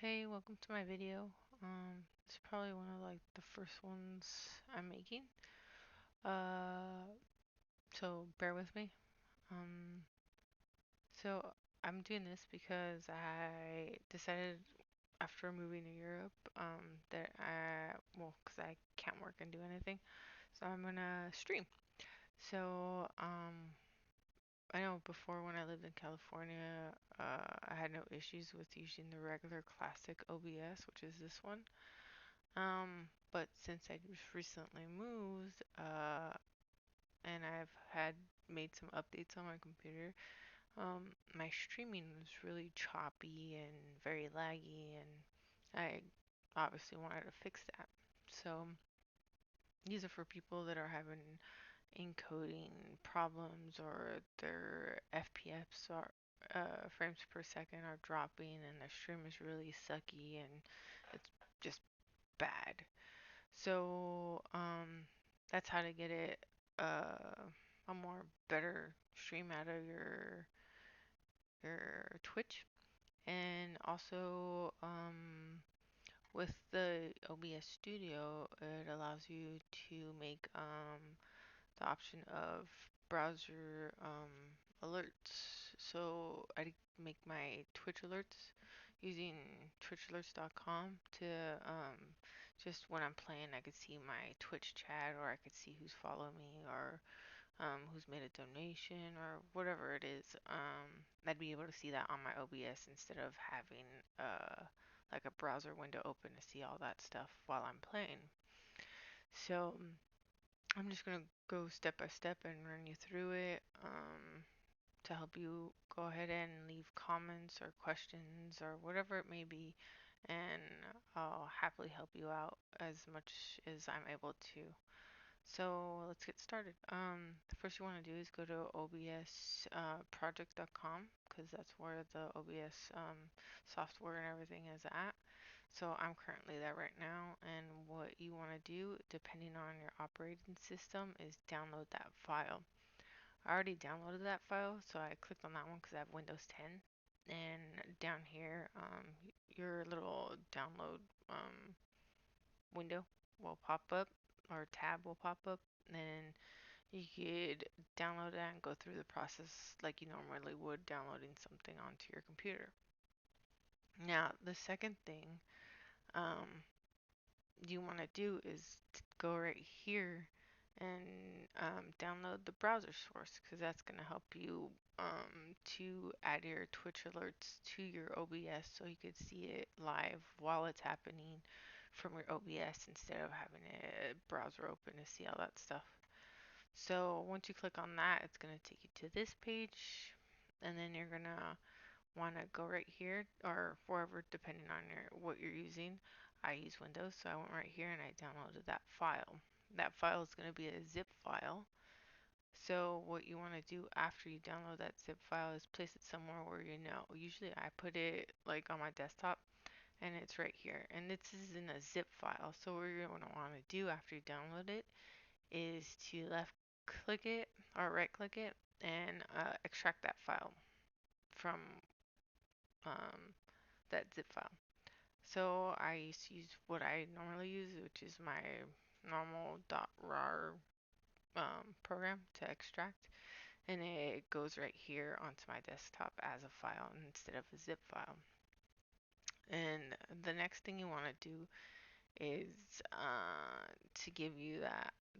Hey, welcome to my video. It's probably one of the first ones I'm making. Uh, so bear with me. Um, so I'm doing this because I decided after moving to Europe, that because I can't work and do anything, so I'm gonna stream. So, I know before when I lived in California, I had no issues with using the regular classic OBS, which is this one. But since I just recently moved, and I've had made some updates on my computer, my streaming was really choppy and very laggy, and I obviously wanted to fix that. So these are for people that are having encoding problems or their FPS or frames per second are dropping and the stream is really sucky and it's just bad. So, that's how to get it a more better stream out of your Twitch. And also, with the OBS Studio, it allows you to make the option of browser alerts. So I make my Twitch alerts using twitchalerts.com to just when I'm playing, I could see my Twitch chat, or I could see who's followed me, or who's made a donation, or whatever it is. I'd be able to see that on my OBS instead of having like a browser window open to see all that stuff while I'm playing. So I'm just gonna go step by step and run you through it, to help you go ahead and leave comments or questions or whatever it may be, and I'll happily help you out as much as I'm able to. So let's get started. The first you want to do is go to obsproject.com, because that's where the OBS software and everything is at. So I'm currently there right now, and what you want to do, depending on your operating system, is download that file. I already downloaded that file, so I clicked on that one because I have Windows 10. And down here, your little download window will pop up, or tab will pop up, and you could download it and go through the process like you normally would downloading something onto your computer. Now, the second thing um, you want to do is go right here and download the browser source, because that's going to help you to add your Twitch alerts to your OBS so you could see it live while it's happening from your OBS instead of having a browser open to see all that stuff. So once you click on that, it's going to take you to this page, and then you're going to want to go right here, or wherever, depending on what you're using. I use Windows, so I went right here and I downloaded that file. That file is going to be a zip file. So what you want to do after you download that zip file is place it somewhere where you know. Usually I put it like on my desktop, and it's right here. And this is in a zip file. So what you're going to want to do after you download it is to left click it or right click it and extract that file from um, that zip file. So I used to use what I normally use, which is my normal .rar program to extract, and it goes right here onto my desktop as a file instead of a zip file. And the next thing you want to do is to give you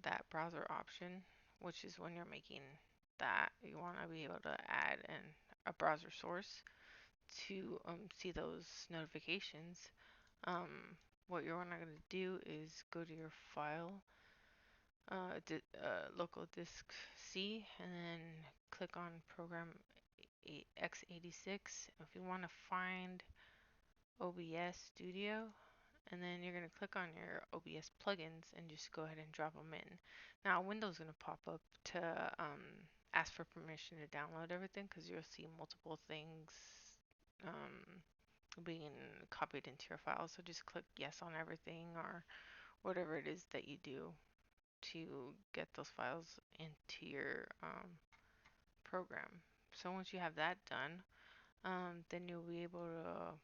that browser option, which is when you're making that, you want to be able to add a browser source to see those notifications. What you're going to do is go to your file, local disk C, and then click on program x86. If you want to find OBS Studio, and then you're going to click on your OBS plugins and just go ahead and drop them in. Now, a window's going to pop up to ask for permission to download everything, because you'll see multiple things um, being copied into your file. So just click yes on everything, or whatever it is that you do to get those files into your program. So once you have that done, then you'll be able to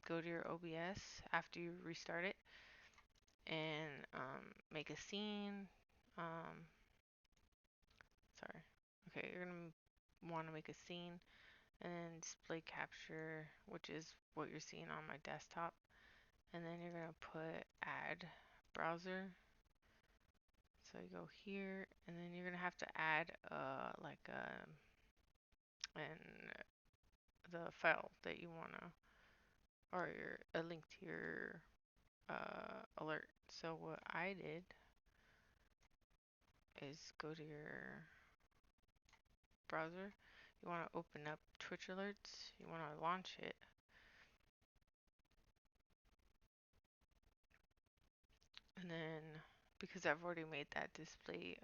go go to your OBS after you restart it and make a scene. Sorry. Okay, you're gonna want to make a scene and then display capture, which is what you're seeing on my desktop. And then you're gonna put add browser. So you go here, and then you're gonna have to add the file that you wanna, or a link to your alert. So what I did is go to your browser. You want to open up Twitch alerts. You want to launch it. And then, because I've already made that display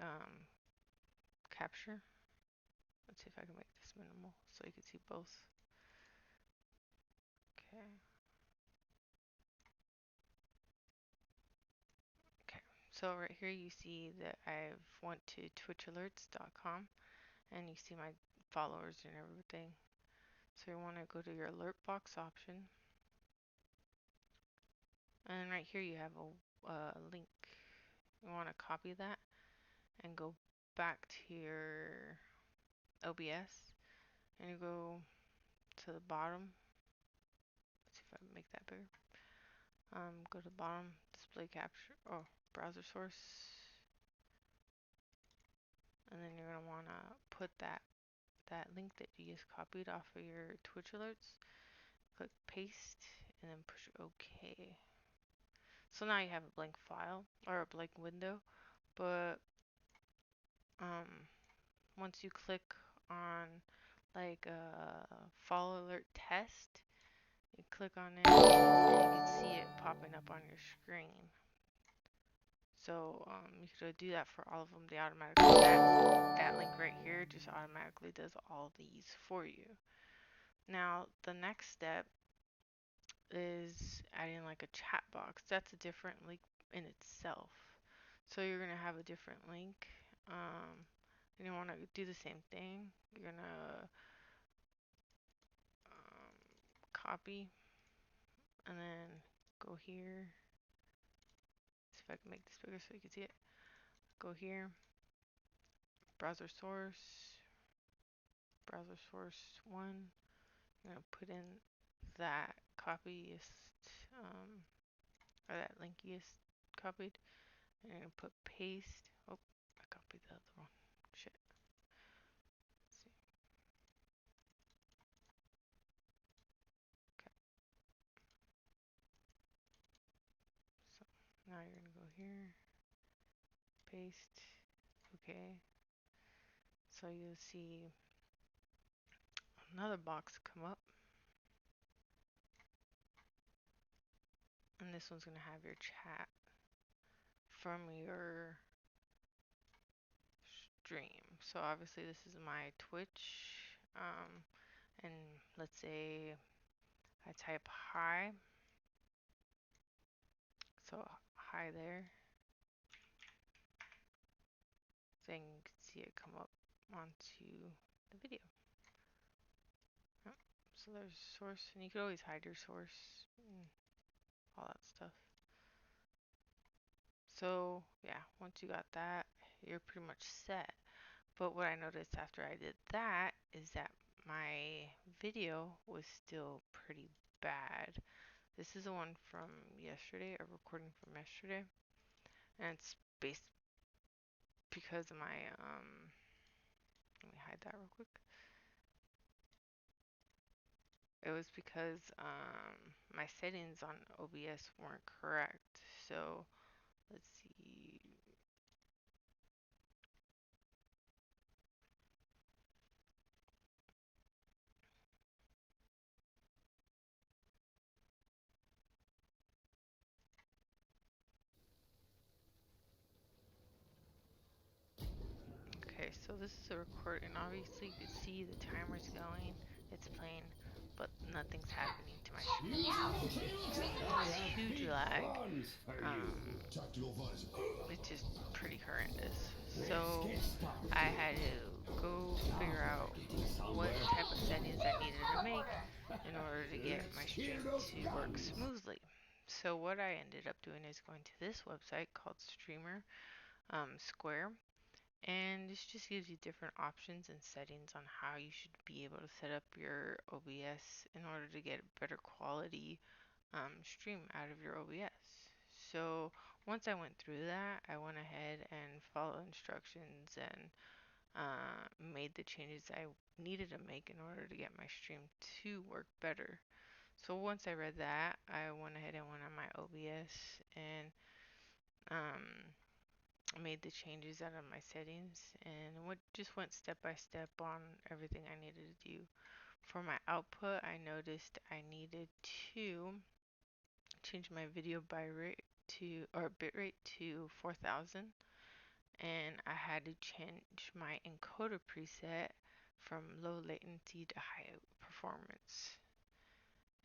capture, let's see if I can make this minimal so you can see both. Okay. Okay. So right here you see that I've went to twitchalerts.com and you see my followers and everything. So you want to go to your alert box option. And right here you have a link. You want to copy that and go back to your OBS and you go to the bottom. Let's see if I can make that bigger. Go to the bottom, display capture, browser source. And then you're going to want to put that link that you just copied off of your Twitch alerts. Click paste and then push OK. So now you have a blank file or a blank window, but once you click on like a follow alert test, you click on it and you can see it popping up on your screen. So you could do that for all of them. They automatically, that link right here just automatically does all these for you. Now the next step is adding like a chat box. That's a different link in itself. So you're gonna have a different link, and you want to do the same thing. You're gonna copy and then go here. See if I can make this bigger so you can see it. Go here, browser source 1. You're gonna put in that copyist, or that link you just copied. And you're gonna put paste. Oh, I copied the other one. Shit. Let's see. Okay. So now you're gonna go here, paste. Okay. So you'll see another box come up. And this one's gonna have your chat from your stream. So obviously this is my Twitch. And let's say I type hi. So hi there. Then you can see it come up onto the video. Yep. So there's source, and you can always hide your source and all that stuff. So yeah, once you got that, you're pretty much set. But what I noticed after I did that is that my video was still pretty bad. This is the one from yesterday, a recording from yesterday, and it's based because of my let me hide that real quick. It was because my settings on OBS weren't correct. So let's see. Okay, so this is a recording. Obviously, you can see the timer's going. It's playing, but nothing's happening to my screen. this huge lag. It's just pretty horrendous. So I had to go figure out what type of settings I needed to make in order to get my stream to work smoothly. So what I ended up doing is going to this website called Streamer Square, and this just gives you different options and settings on how you should be able to set up your OBS in order to get better quality stream out of your OBS. So once I went through that, I went ahead and followed instructions and made the changes I needed to make in order to get my stream to work better. So once I read that, I went ahead and went on my OBS and made the changes out of my settings and just went step by step on everything I needed to do. For my output, I noticed I needed to change my video bitrate to 4000, and I had to change my encoder preset from low latency to high performance.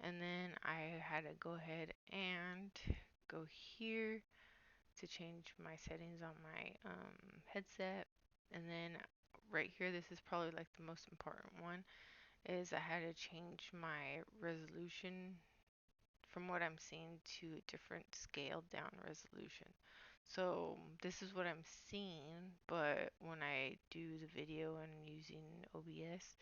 And then I had to go ahead and go here to change my settings on my headset. And then right here, this is probably like the most important one, is I had to change my resolution from what I'm seeing to a different scaled down resolution. So this is what I'm seeing, but when I do the video and using OBS,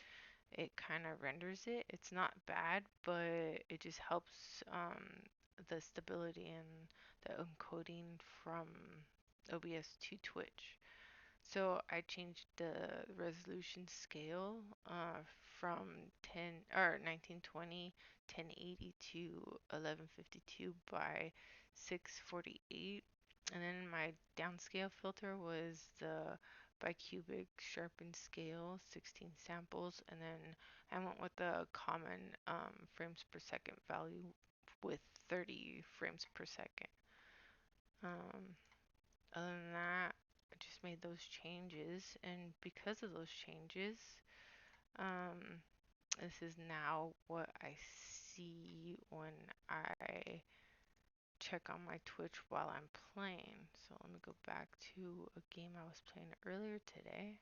it kind of renders it. It's not bad, but it just helps the stability and the encoding from OBS to Twitch. So I changed the resolution scale from 1920 1080 to 1152 by 648, and then my downscale filter was the bicubic sharpened scale 16 samples, and then I went with the common frames per second value with 30 frames per second. Other than that, I just made those changes, and because of those changes, this is now what I see when I check on my Twitch while I'm playing. So let me go back to a game I was playing earlier today.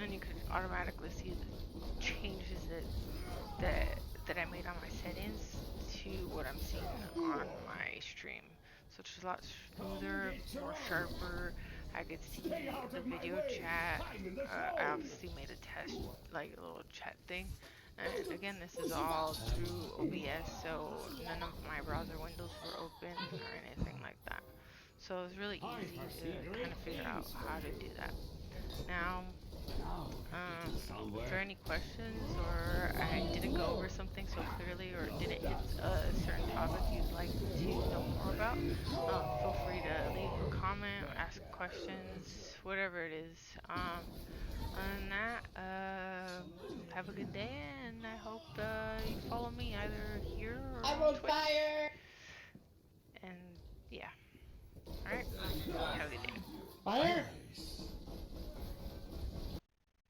And you could automatically see the changes that I made on my settings to what I'm seeing on my stream. So it's just a lot smoother, more sharper. I could see the video chat. I obviously made a test, like a little chat thing. And again, this is all through OBS, so none of my browser windows were open or anything like that. So it was really easy to kind of figure out how to do that. Now, if there are any questions or I didn't go over something so clearly or didn't hit a certain topic you'd like to know more about, feel free to leave a comment, ask questions, whatever it is. Other than that, have a good day, and I hope you follow me either here or on Twitch. And yeah, alright, have a good day. Fire!